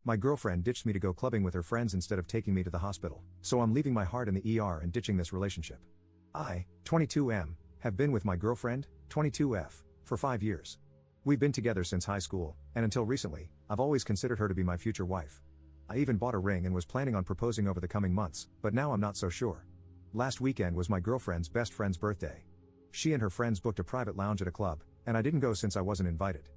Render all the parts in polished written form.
My girlfriend ditched me to go clubbing with her friends instead of taking me to the hospital, so I'm leaving my heart in the ER and ditching this relationship. I, 22M, have been with my girlfriend, 22F, for 5 years. We've been together since high school, and until recently, I've always considered her to be my future wife. I even bought a ring and was planning on proposing over the coming months, but now I'm not so sure. Last weekend was my girlfriend's best friend's birthday. She and her friends booked a private lounge at a club, and I didn't go since I wasn't invited.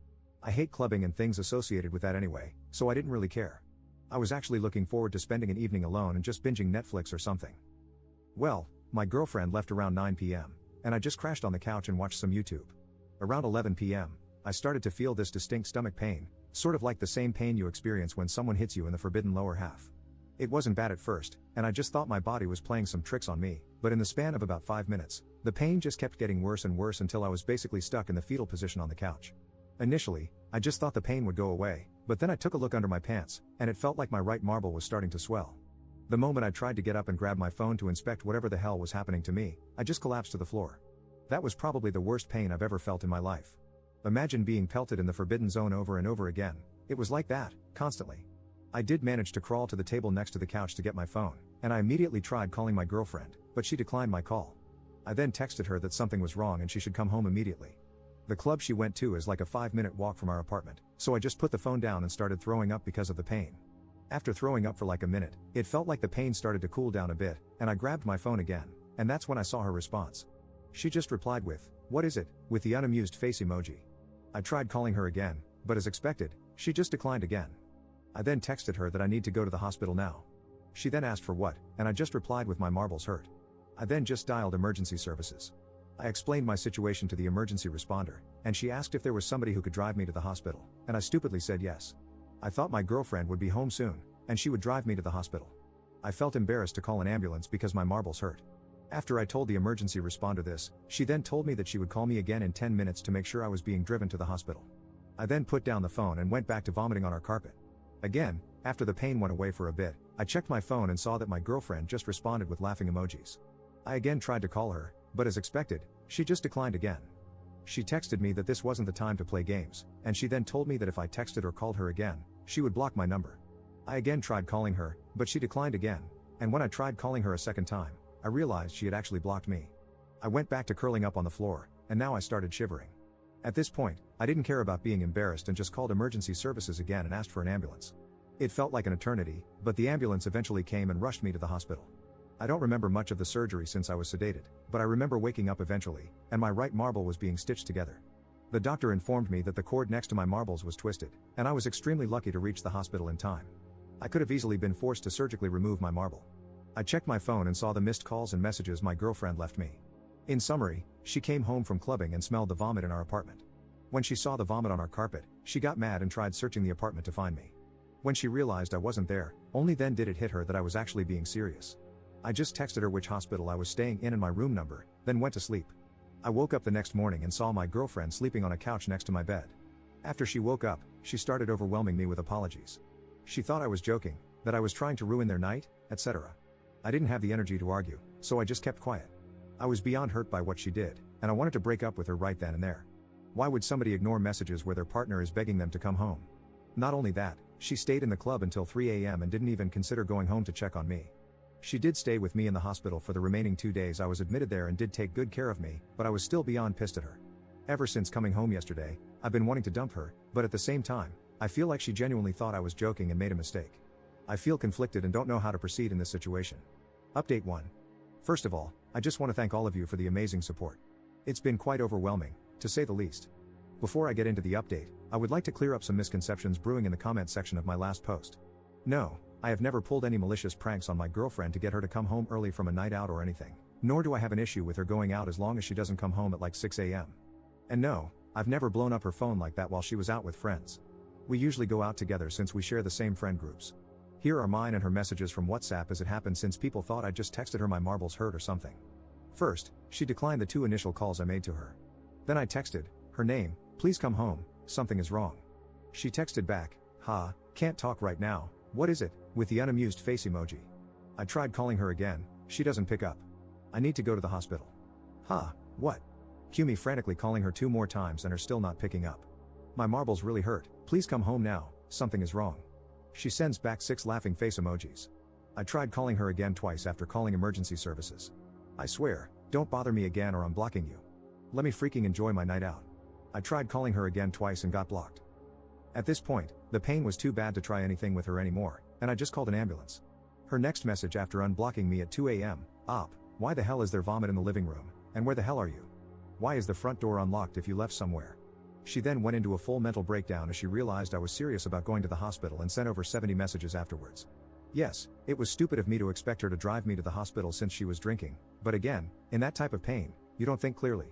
I hate clubbing and things associated with that anyway, so I didn't really care. I was actually looking forward to spending an evening alone and just binging Netflix or something. Well, my girlfriend left around 9 p.m., and I just crashed on the couch and watched some YouTube. Around 11 p.m., I started to feel this distinct stomach pain, sort of like the same pain you experience when someone hits you in the forbidden lower half. It wasn't bad at first, and I just thought my body was playing some tricks on me, but in the span of about 5 minutes, the pain just kept getting worse and worse until I was basically stuck in the fetal position on the couch. Initially, I just thought the pain would go away, but then I took a look under my pants, and it felt like my right marble was starting to swell. The moment I tried to get up and grab my phone to inspect whatever the hell was happening to me, I just collapsed to the floor. That was probably the worst pain I've ever felt in my life. Imagine being pelted in the forbidden zone over and over again. It was like that, constantly. I did manage to crawl to the table next to the couch to get my phone, and I immediately tried calling my girlfriend, but she declined my call. I then texted her that something was wrong and she should come home immediately. The club she went to is like a 5-minute walk from our apartment, so I just put the phone down and started throwing up because of the pain. After throwing up for like a minute, it felt like the pain started to cool down a bit, and I grabbed my phone again, and that's when I saw her response. She just replied with, "What is it?" with the unamused face emoji. I tried calling her again, but as expected, she just declined again. I then texted her that I need to go to the hospital now. She then asked for what, and I just replied with my marbles hurt. I then just dialed emergency services. I explained my situation to the emergency responder, and she asked if there was somebody who could drive me to the hospital, and I stupidly said yes. I thought my girlfriend would be home soon, and she would drive me to the hospital. I felt embarrassed to call an ambulance because my marbles hurt. After I told the emergency responder this, she then told me that she would call me again in 10 minutes to make sure I was being driven to the hospital. I then put down the phone and went back to vomiting on our carpet. Again, after the pain went away for a bit, I checked my phone and saw that my girlfriend just responded with laughing emojis. I again tried to call her, but as expected, she just declined again. She texted me that this wasn't the time to play games, and she then told me that if I texted or called her again, she would block my number. I again tried calling her, but she declined again, and when I tried calling her a second time, I realized she had actually blocked me. I went back to curling up on the floor, and now I started shivering. At this point, I didn't care about being embarrassed and just called emergency services again and asked for an ambulance. It felt like an eternity, but the ambulance eventually came and rushed me to the hospital. I don't remember much of the surgery since I was sedated, but I remember waking up eventually, and my right marble was being stitched together. The doctor informed me that the cord next to my marbles was twisted, and I was extremely lucky to reach the hospital in time. I could have easily been forced to surgically remove my marble. I checked my phone and saw the missed calls and messages my girlfriend left me. In summary, she came home from clubbing and smelled the vomit in our apartment. When she saw the vomit on our carpet, she got mad and tried searching the apartment to find me. When she realized I wasn't there, only then did it hit her that I was actually being serious. I just texted her which hospital I was staying in and my room number, then went to sleep. I woke up the next morning and saw my girlfriend sleeping on a couch next to my bed. After she woke up, she started overwhelming me with apologies. She thought I was joking, that I was trying to ruin their night, etc. I didn't have the energy to argue, so I just kept quiet. I was beyond hurt by what she did, and I wanted to break up with her right then and there. Why would somebody ignore messages where their partner is begging them to come home? Not only that, she stayed in the club until 3 a.m. and didn't even consider going home to check on me. She did stay with me in the hospital for the remaining 2 days I was admitted there and did take good care of me, but I was still beyond pissed at her. Ever since coming home yesterday, I've been wanting to dump her, but at the same time, I feel like she genuinely thought I was joking and made a mistake. I feel conflicted and don't know how to proceed in this situation. Update 1. First of all, I just want to thank all of you for the amazing support. It's been quite overwhelming, to say the least. Before I get into the update, I would like to clear up some misconceptions brewing in the comment section of my last post. No, I have never pulled any malicious pranks on my girlfriend to get her to come home early from a night out or anything, nor do I have an issue with her going out as long as she doesn't come home at like 6 a.m. And no, I've never blown up her phone like that while she was out with friends. We usually go out together since we share the same friend groups. Here are mine and her messages from WhatsApp as it happened since people thought I just texted her my marbles hurt or something. First, she declined the 2 initial calls I made to her. Then I texted her name, "Please come home, something is wrong." She texted back, "Ha, can't talk right now, what is it?" with the unamused face emoji. I tried calling her again, she doesn't pick up. I need to go to the hospital. Ha, what? Cue me frantically calling her 2 more times and her still not picking up. My marbles really hurt, please come home now, something is wrong. She sends back 6 laughing face emojis. I tried calling her again twice after calling emergency services. I swear, don't bother me again or I'm blocking you. Let me freaking enjoy my night out. I tried calling her again twice and got blocked. At this point, the pain was too bad to try anything with her anymore, and I just called an ambulance. Her next message after unblocking me at 2 a.m, "Op, why the hell is there vomit in the living room, and where the hell are you? Why is the front door unlocked if you left somewhere?" She then went into a full mental breakdown as she realized I was serious about going to the hospital and sent over 70 messages afterwards. Yes, it was stupid of me to expect her to drive me to the hospital since she was drinking, but again, in that type of pain, you don't think clearly.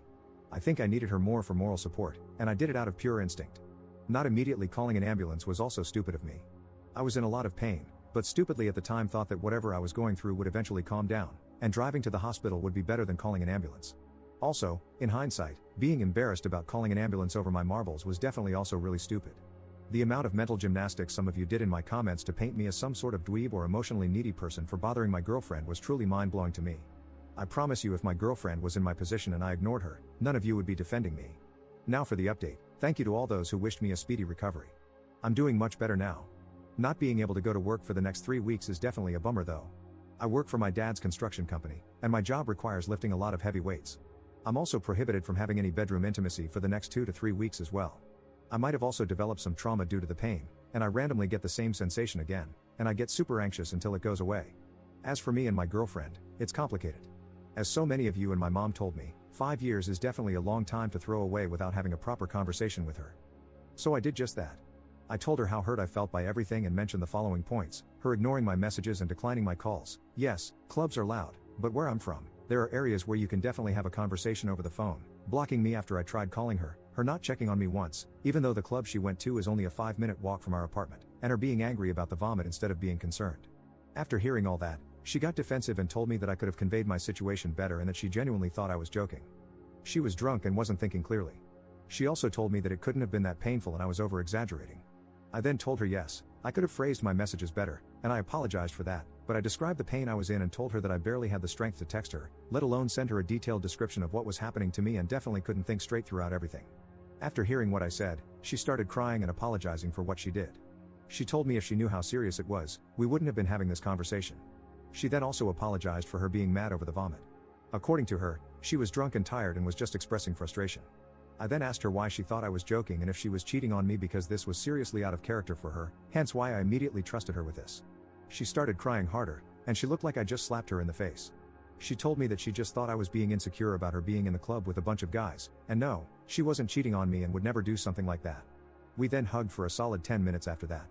I think I needed her more for moral support, and I did it out of pure instinct. Not immediately calling an ambulance was also stupid of me. I was in a lot of pain, but stupidly at the time thought that whatever I was going through would eventually calm down, and driving to the hospital would be better than calling an ambulance. Also, in hindsight, being embarrassed about calling an ambulance over my marbles was definitely also really stupid. The amount of mental gymnastics some of you did in my comments to paint me as some sort of dweeb or emotionally needy person for bothering my girlfriend was truly mind-blowing to me. I promise you if my girlfriend was in my position and I ignored her, none of you would be defending me. Now for the update, thank you to all those who wished me a speedy recovery. I'm doing much better now. Not being able to go to work for the next 3 weeks is definitely a bummer though. I work for my dad's construction company, and my job requires lifting a lot of heavy weights. I'm also prohibited from having any bedroom intimacy for the next 2 to 3 weeks as well. I might have also developed some trauma due to the pain, and I randomly get the same sensation again, and I get super anxious until it goes away. As for me and my girlfriend, it's complicated. As so many of you and my mom told me, 5 years is definitely a long time to throw away without having a proper conversation with her. So I did just that. I told her how hurt I felt by everything and mentioned the following points: her ignoring my messages and declining my calls. Yes, clubs are loud, but where I'm from, there are areas where you can definitely have a conversation over the phone, blocking me after I tried calling her not checking on me once, even though the club she went to is only a 5-minute walk from our apartment, and her being angry about the vomit instead of being concerned. After hearing all that, she got defensive and told me that I could have conveyed my situation better and that she genuinely thought I was joking. She was drunk and wasn't thinking clearly. She also told me that it couldn't have been that painful and I was over-exaggerating. I then told her yes, I could have phrased my messages better, and I apologized for that, but I described the pain I was in and told her that I barely had the strength to text her, let alone send her a detailed description of what was happening to me, and definitely couldn't think straight throughout everything. After hearing what I said, she started crying and apologizing for what she did. She told me if she knew how serious it was, we wouldn't have been having this conversation. She then also apologized for her being mad over the vomit. According to her, she was drunk and tired and was just expressing frustration. I then asked her why she thought I was joking and if she was cheating on me, because this was seriously out of character for her, hence why I immediately trusted her with this. She started crying harder, and she looked like I just slapped her in the face. She told me that she just thought I was being insecure about her being in the club with a bunch of guys, and no, she wasn't cheating on me and would never do something like that. We then hugged for a solid 10 minutes after that.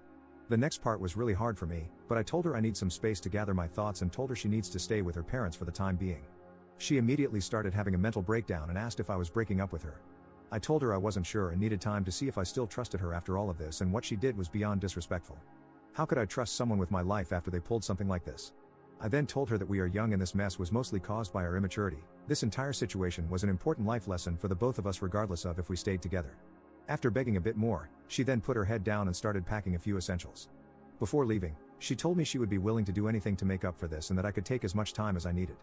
The next part was really hard for me, but I told her I need some space to gather my thoughts and told her she needs to stay with her parents for the time being. She immediately started having a mental breakdown and asked if I was breaking up with her. I told her I wasn't sure and needed time to see if I still trusted her after all of this, and what she did was beyond disrespectful. How could I trust someone with my life after they pulled something like this? I then told her that we are young and this mess was mostly caused by our immaturity. This entire situation was an important life lesson for the both of us regardless of if we stayed together. After begging a bit more, she then put her head down and started packing a few essentials. Before leaving, she told me she would be willing to do anything to make up for this and that I could take as much time as I needed.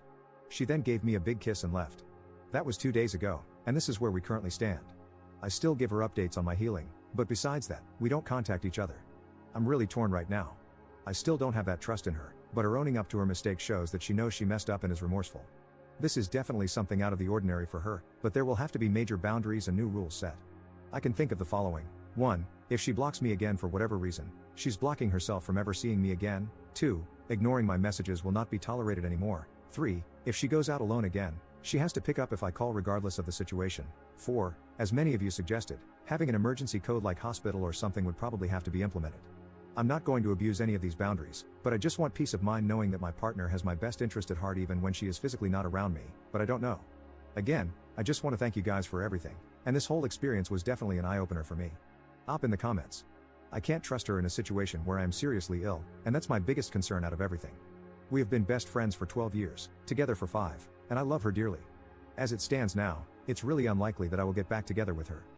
She then gave me a big kiss and left. That was 2 days ago, and this is where we currently stand. I still give her updates on my healing, but besides that, we don't contact each other. I'm really torn right now. I still don't have that trust in her, but her owning up to her mistake shows that she knows she messed up and is remorseful. This is definitely something out of the ordinary for her, but there will have to be major boundaries and new rules set. I can think of the following. 1. If she blocks me again for whatever reason, she's blocking herself from ever seeing me again. 2. Ignoring my messages will not be tolerated anymore. 3. If she goes out alone again, she has to pick up if I call regardless of the situation. 4. As many of you suggested, having an emergency code like hospital or something would probably have to be implemented. I'm not going to abuse any of these boundaries, but I just want peace of mind knowing that my partner has my best interest at heart even when she is physically not around me, but I don't know. Again, I just want to thank you guys for everything, and this whole experience was definitely an eye-opener for me. Op in the comments. I can't trust her in a situation where I am seriously ill, and that's my biggest concern out of everything. We have been best friends for 12 years, together for 5, and I love her dearly. As it stands now, it's really unlikely that I will get back together with her.